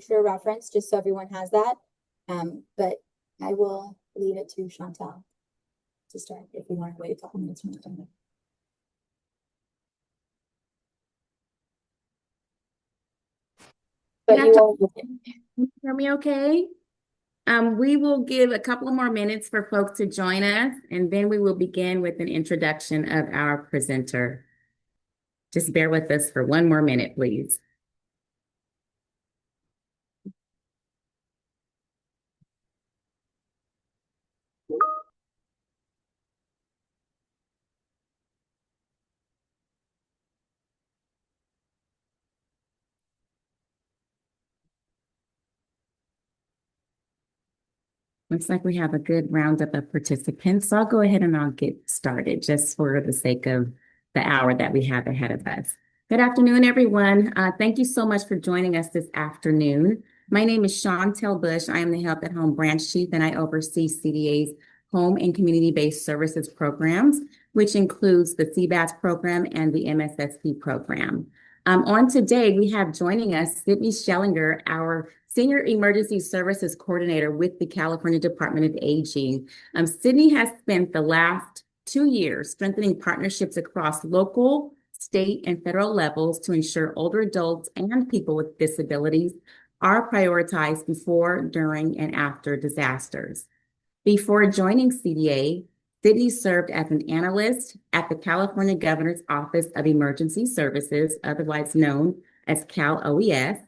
picture reference just so everyone has that. But I will leave it to Chantal to start if we want to wait a couple minutes from the But you all Hear me okay? We will give a couple of more minutes for folks to join us, and then we will begin with an introduction of our presenter. Just bear with us for one more minute, please. Looks like we have a good roundup of participants, so I'll go ahead and I'll get started just for the sake of the hour that we have ahead of us. Good afternoon, everyone. Thank you so much for joining us this afternoon. My name is Chantal Bush. I am the Help at Home Branch Chief, and I oversee CDA's Home and Community-Based Services programs, which includes the CBAS program and the MSSP program. On today, we have joining us Sydney Schellinger, our Senior Emergency Services Coordinator with the California Department of Aging. Sydney has spent the last 2 years strengthening partnerships across local, state, and federal levels to ensure older adults and people with disabilities are prioritized before, during, and after disasters. Before joining CDA, Sydney served as an analyst at the California Governor's Office of Emergency Services, otherwise known as Cal OES,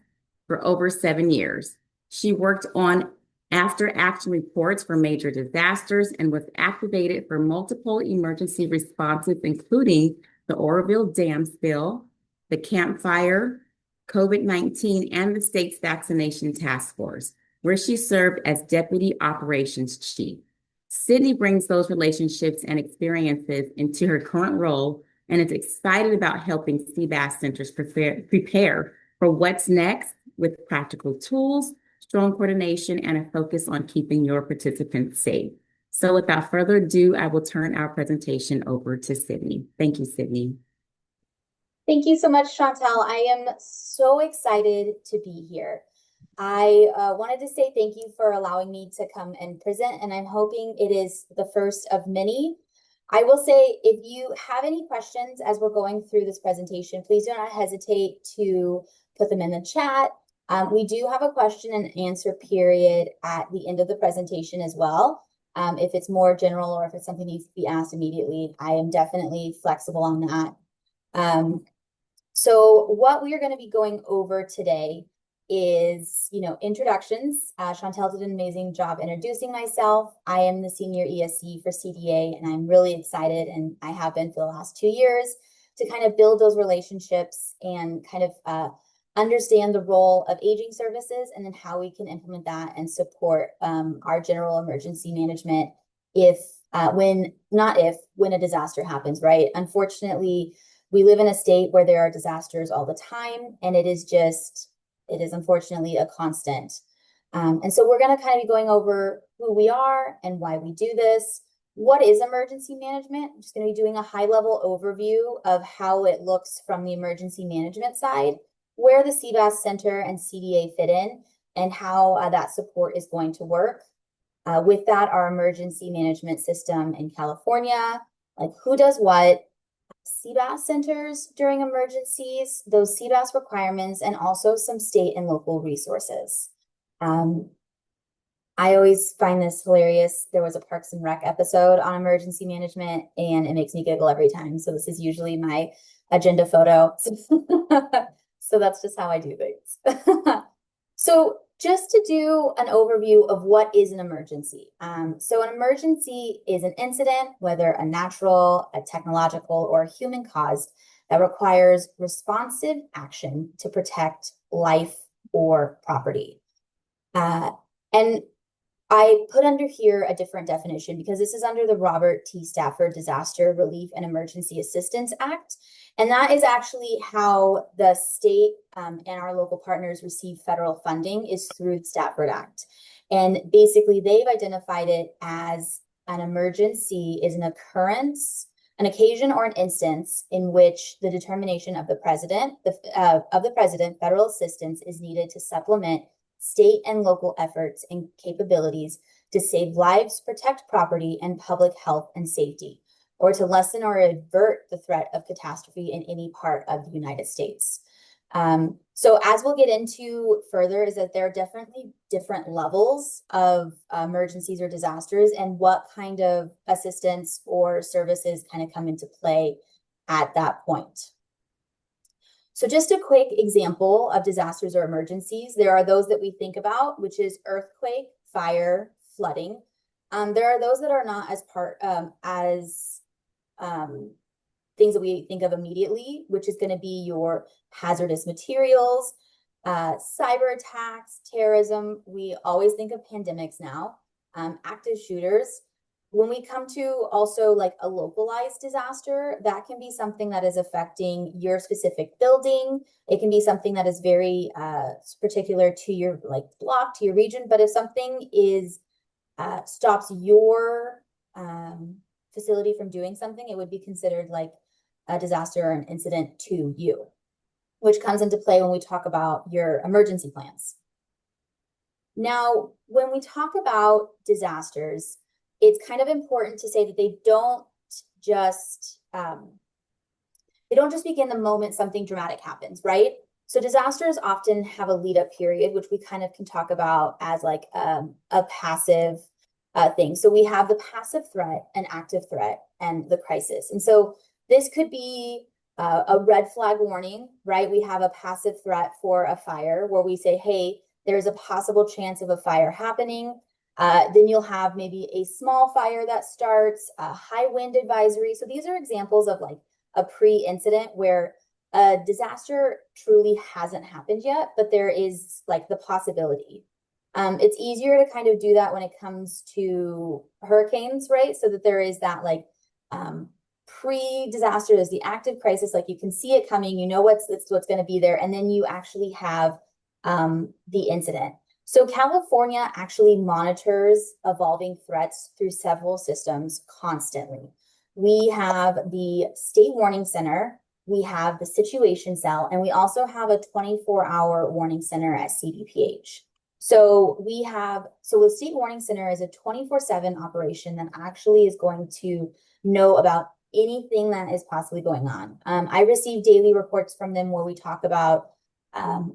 for over 7 years. She worked on after-action reports for major disasters and was activated for multiple emergency responses, including the Oroville Dam spill, the Camp Fire, COVID-19, and the state's vaccination task force, where she served as Deputy Operations Chief. Sydney brings those relationships and experiences into her current role and is excited about helping CBAS centers prepare for what's next with practical tools, strong coordination, and a focus on keeping your participants safe. So without further ado, I will turn our presentation over to Sydney. Thank you, Sydney. Thank you so much, Chantal. I am so excited to be here. I wanted to say thank you for allowing me to come and present, and I'm hoping it is the first of many. I will say, if you have any questions as we're going through this presentation, please do not hesitate to put them in the chat. We do have a question and answer period at the end of the presentation as well. If it's more general or if it's something that needs to be asked immediately, I am definitely flexible on that. So what we are going to be going over today is, introductions. Chantal did an amazing job introducing myself. I am the Senior ESC for CDA, and I'm really excited, and I have been for the last 2 years, to kind of build those relationships and kind of understand the role of aging services and then how we can implement that and support our general emergency management when a disaster happens, right? Unfortunately, we live in a state where there are disasters all the time, and it is unfortunately a constant. And so we're going to kind of be going over who we are and why we do this. What is emergency management? I'm just going to be doing a high-level overview of how it looks from the emergency management side, where the CBAS Center and CDA fit in, and how that support is going to work. With that, our emergency management system in California, like who does what, CBAS centers during emergencies, those CBAS requirements, and also some state and local resources. I always find this hilarious. There was a Parks and Rec episode on emergency management, and it makes me giggle every time. So this is usually my agenda photo. So that's just how I do things. So just to do an overview of what is an emergency. So an emergency is an incident, whether a natural, a technological, or a human caused, that requires responsive action to protect life or property. And I put under here a different definition because this is under the Robert T. Stafford Disaster Relief and Emergency Assistance Act. And that is actually how the state and our local partners receive federal funding, is through the Stafford Act. And basically, they've identified it as an emergency is an occurrence, an occasion, or an instance in which the determination of the president, federal assistance is needed to supplement state and local efforts and capabilities to save lives, protect property, and public health and safety, or to lessen or avert the threat of catastrophe in any part of the United States. So as we'll get into further is that there are definitely different levels of emergencies or disasters and what kind of assistance or services kind of come into play at that point. So just a quick example of disasters or emergencies. There are those that we think about, which is earthquake, fire, flooding. There are those that are not as things that we think of immediately, which is going to be your hazardous materials, cyber attacks, terrorism. We always think of pandemics now, active shooters. When we come to also like a localized disaster, that can be something that is affecting your specific building. It can be something that is very particular to your like block, to your region. But if something is stops your facility from doing something, it would be considered like a disaster or an incident to you, which comes into play when we talk about your emergency plans. Now, when we talk about disasters, it's kind of important to say that they don't just begin the moment something dramatic happens, right? So disasters often have a lead up period, which we kind of can talk about as like a passive thing. So we have the passive threat, an active threat, and the crisis. And so this could be a red flag warning, right? We have a passive threat for a fire where we say, hey, there's a possible chance of a fire happening. Then you'll have maybe a small fire that starts, a high wind advisory. So these are examples of like a pre-incident where a disaster truly hasn't happened yet, but there is like the possibility. It's easier to kind of do that when it comes to hurricanes, right? So that there is that like pre-disaster, there's the active crisis, like you can see it coming, you know what's going to be there, and then you actually have the incident. So California actually monitors evolving threats through several systems constantly. We have the State Warning Center, we have the Situation Cell, and we also have a 24-hour warning center at CDPH. So the State Warning Center is a 24/7 operation that actually is going to know about anything that is possibly going on. I receive daily reports from them where we talk about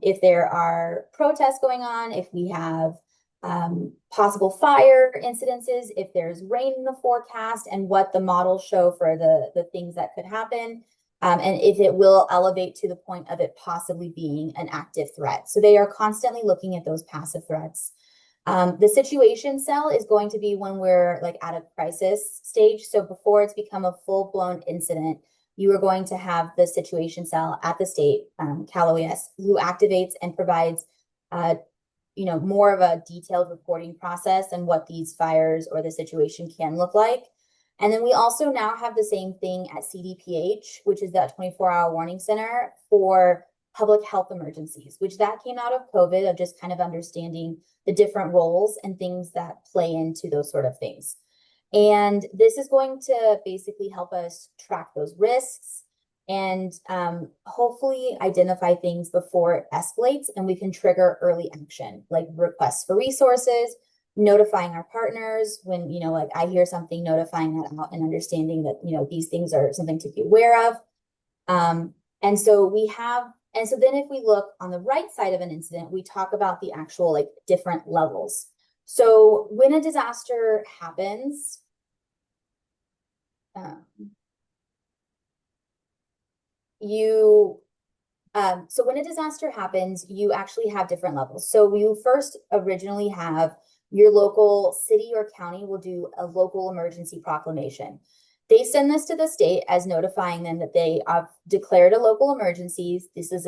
if there are protests going on, if we have possible fire incidences, if there's rain in the forecast, and what the models show for the things that could happen, and if it will elevate to the point of it possibly being an active threat. So they are constantly looking at those passive threats. The situation cell is going to be when we're like at a crisis stage. So before it's become a full-blown incident, you are going to have the situation cell at the state, CalOES, who activates and provides, more of a detailed reporting process and what these fires or the situation can look like. And then we also now have the same thing at CDPH, which is that 24-hour warning center for public health emergencies, which that came out of COVID, of just kind of understanding the different roles and things that play into those sort of things. And this is going to basically help us track those risks and hopefully identify things before it escalates, and we can trigger early action, like requests for resources, notifying our partners when, like I hear something, notifying that out and understanding that, these things are something to be aware of. And so then if we look on the right side of an incident, we talk about the actual like different levels. So when a disaster happens, you actually have different levels. So you first originally have your local city or county will do a local emergency proclamation. They send this to the state as notifying them that they have declared a local emergency. This is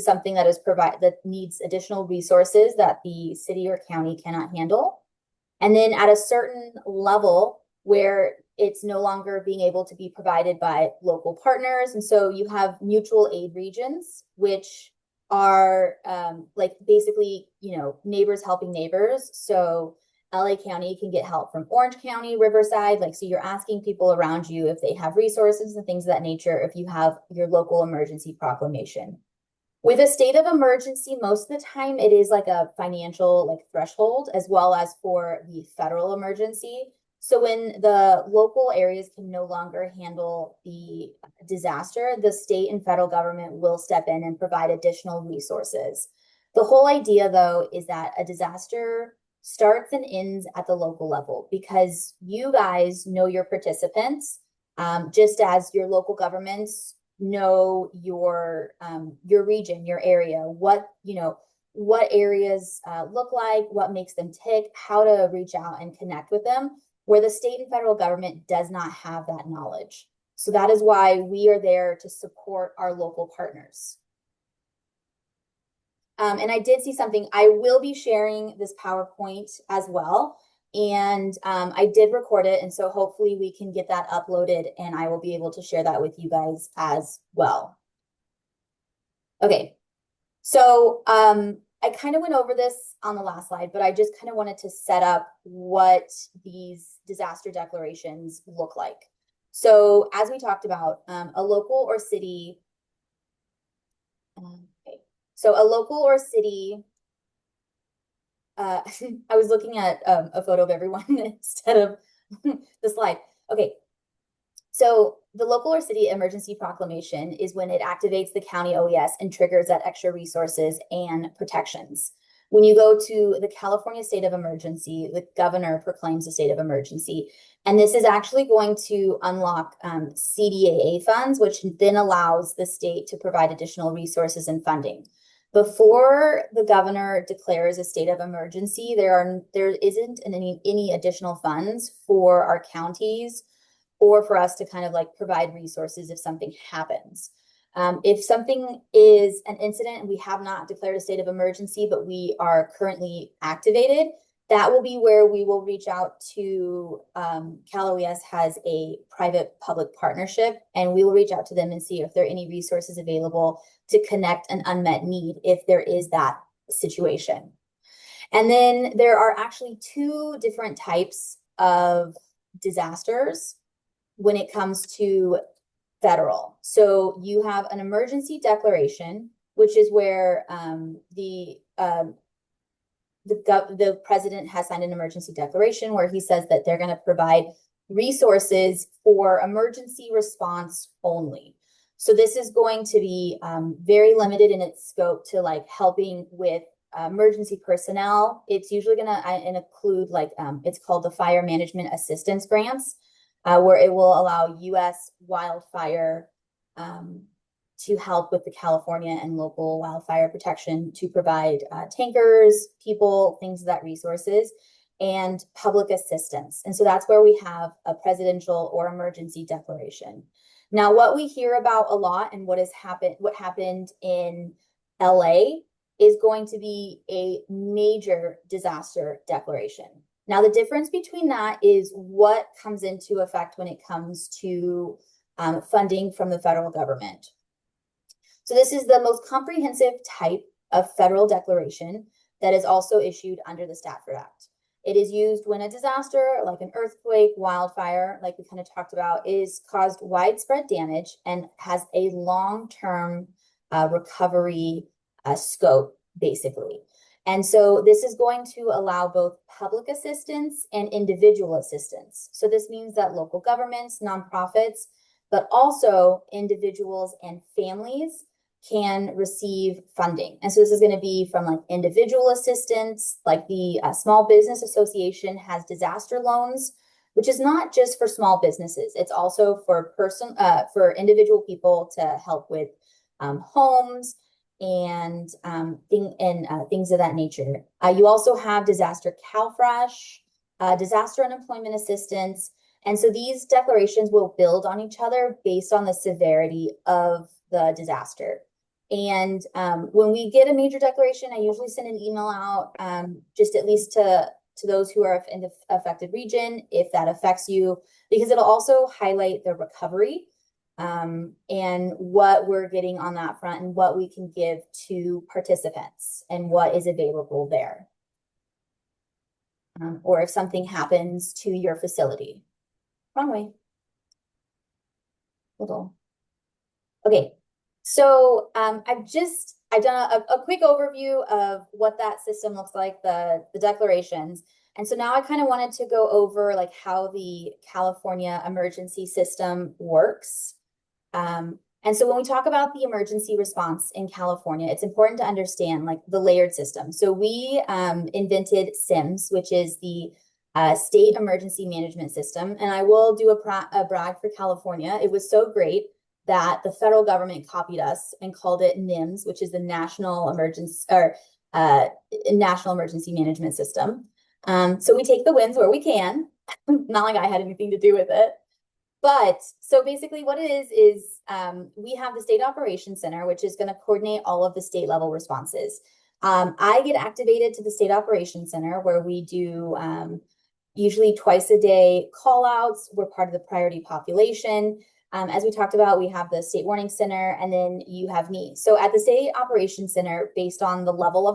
something that needs additional resources that the city or county cannot handle. And then at a certain level where it's no longer being able to be provided by local partners. And so you have mutual aid regions, which are basically, neighbors helping neighbors. So LA County can get help from Orange County, Riverside. So you're asking people around you if they have resources and things of that nature, if you have your local emergency proclamation. With a state of emergency, most of the time it is like a financial like threshold as well as for the federal emergency. So when the local areas can no longer handle the disaster, the state and federal government will step in and provide additional resources. The whole idea, though, is that a disaster starts and ends at the local level because you guys know your participants, just as your local governments know your region, your area, what areas look like, what makes them tick, how to reach out and connect with them, where the state and federal government does not have that knowledge. So that is why we are there to support our local partners. And I did see something. I will be sharing this PowerPoint as well. And I did record it. And so hopefully we can get that uploaded and I will be able to share that with you guys as well. Okay. So I kind of went over this on the last slide, but I just kind of wanted to set up what these disaster declarations look like. So as we talked about, a local or city, okay. So a local or city, I was looking at a photo of everyone instead of the slide. Okay, so the local or city emergency proclamation is when it activates the county OES and triggers that extra resources and protections. When you go to the California state of emergency, the governor proclaims a state of emergency. And this is actually going to unlock CDAA funds, which then allows the state to provide additional resources and funding. Before the governor declares a state of emergency, there isn't any additional funds for our counties or for us to kind of like provide resources if something happens. If something is an incident and we have not declared a state of emergency, but we are currently activated, that will be where we will reach out to Cal OES has a private-public partnership, and we will reach out to them and see if there are any resources available to connect an unmet need if there is that situation. And then there are actually two different types of disasters when it comes to federal. So you have an emergency declaration, which is where the president has signed an emergency declaration where he says that they're going to provide resources for emergency response only. So this is going to be very limited in its scope to like helping with emergency personnel. It's usually going to include like it's called the Fire Management Assistance Grants, where it will allow U.S. wildfire to help with the California and local wildfire protection to provide tankers, people, things of that resources, and public assistance. And so that's where we have a presidential or emergency declaration. Now, what we hear about a lot and what happened in LA is going to be a major disaster declaration. Now, the difference between that is what comes into effect when it comes to funding from the federal government. So this is the most comprehensive type of federal declaration that is also issued under the Stafford Act. It is used when a disaster like an earthquake, wildfire, like we kind of talked about, is caused widespread damage and has a long-term recovery scope, basically. And so this is going to allow both public assistance and individual assistance. So this means that local governments, nonprofits, but also individuals and families can receive funding. And so this is going to be from like individual assistance, like the Small Business Association has disaster loans, which is not just for small businesses. It's also for individual people to help with homes and things of that nature. You also have disaster CalFresh, disaster unemployment assistance. And so these declarations will build on each other based on the severity of the disaster. And when we get a major declaration, I usually send an email out just at least to those who are in the affected region, if that affects you, because it'll also highlight the recovery and what we're getting on that front and what we can give to participants and what is available there. Or if something happens to your facility. Wrong way. Hold on. Okay, so I've just I've done a quick overview of what that system looks like, the declarations. And so now I kind of wanted to go over like how the California emergency system works. And so when we talk about the emergency response in California, it's important to understand like the layered system. So we invented SIMS, which is the State Emergency Management System. And I will do a brag for California. It was so great that the federal government copied us and called it NIMS, which is the uh, National Emergency Management System. So we take the wins where we can. Not like I had anything to do with it. But so basically, what it is we have the State Operations Center, which is going to coordinate all of the state level responses. I get activated to the State Operations Center where we do usually twice a day call outs. We're part of the priority population. As we talked about, we have the State Warning Center, and then you have me. So at the State Operations Center, based on the level of